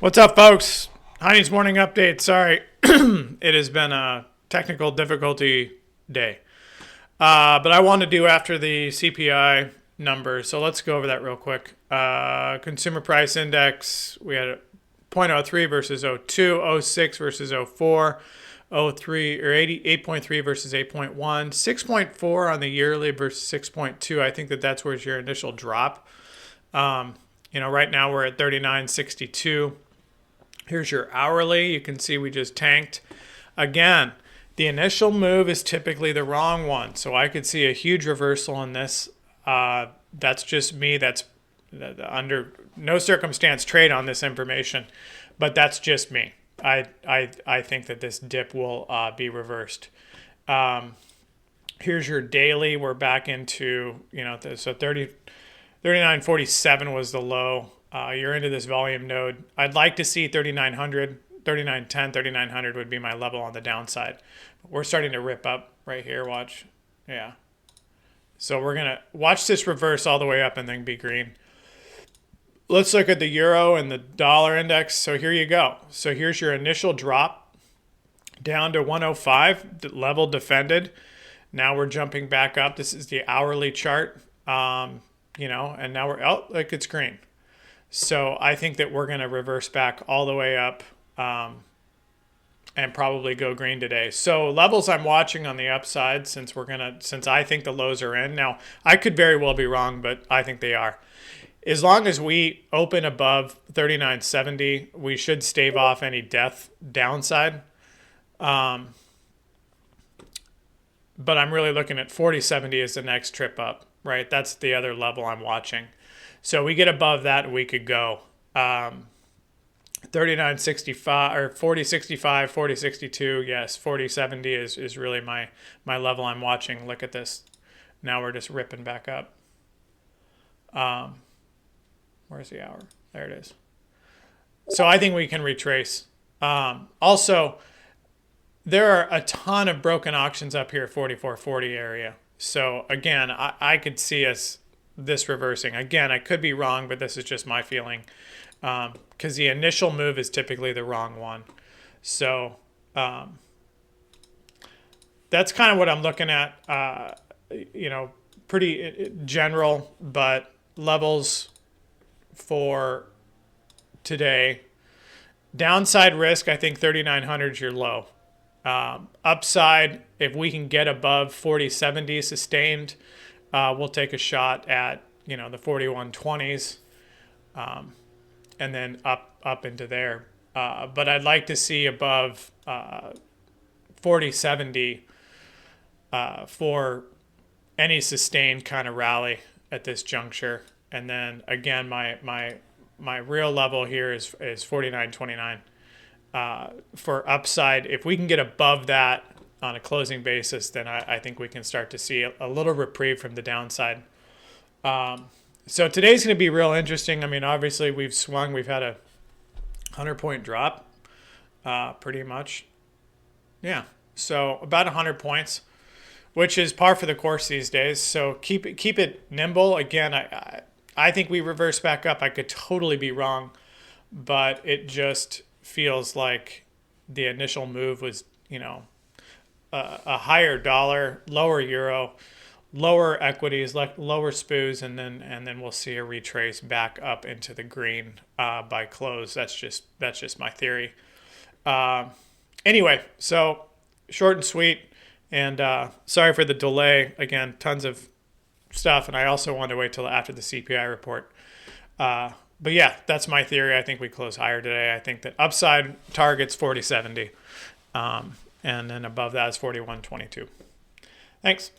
What's up, folks? Honey's morning update. Sorry, it has been a technical difficulty day. But I want to do after the CPI numbers. So let's go over that real quick. Consumer price index, we had a 0.03 versus 0.2, 0.6 versus 0.4, 0.3 or 8.3 versus 8.1, 6.4 on the yearly versus 6.2. I think that's where's your initial drop. Right now we're at 39.62. Here's your hourly. You can see we just tanked. Again, the initial move is typically the wrong one. So I could see a huge reversal in this. That's just me. That's under no circumstance trade on this information, but that's just me. I think that this dip will be reversed. Here's your daily. We're back into, so 39.47 was the low. You're into this volume node. I'd like to see 3900, 3910, 3900 would be my level on the downside. We're starting to rip up right here. Watch. Yeah. So we're going to watch this reverse all the way up and then be green. Let's look at the euro and the dollar index. So here you go. So here's your initial drop down to 105, level defended. Now we're jumping back up. This is the hourly chart. And now look, it's green. So I think that we're going to reverse back all the way up and probably go green today. So levels I'm watching on the upside since I think the lows are in. Now, I could very well be wrong, but I think they are. As long as we open above 39.70, we should stave off any downside. But I'm really looking at 40.70 as the next trip up, right? That's the other level I'm watching. So we get above that, we could go 39.65 or 40.65, 40.62. Yes, 40.70 is really my level I'm watching. Look at this. Now we're just ripping back up. Where's the hour? There it is. So I think we can retrace. Also, there are a ton of broken auctions up here, 44.40 area. So again, I could see this reversing. Again, I could be wrong, but this is just my feeling. Because the initial move is typically the wrong one. So that's kind of what I'm looking at. Pretty general, but levels for today. Downside risk, I think 3,900 is your low. Upside, if we can get above 40.70 sustained, we'll take a shot at, the 41.20s, and then up into there. But I'd like to see above 40.70 for any sustained kind of rally at this juncture. And then again, my real level here is 49.29. For upside, if we can get above that on a closing basis, then I think we can start to see a little reprieve from the downside. So today's going to be real interesting. I mean, obviously we've swung. We've had a 100-point drop, pretty much. Yeah, so about 100 points, which is par for the course these days. So keep it nimble. Again, I think we reverse back up. I could totally be wrong, but it just feels like the initial move was, a higher dollar, lower euro, lower equities, lower SPOOs, and then we'll see a retrace back up into the green by close. That's just my theory. Anyway, so short and sweet, and sorry for the delay. Again, tons of stuff, and I also wanted to wait till after the CPI report. But yeah, that's my theory. I think we close higher today. I think that upside target's 40.70. And then above that is 41.22. Thanks.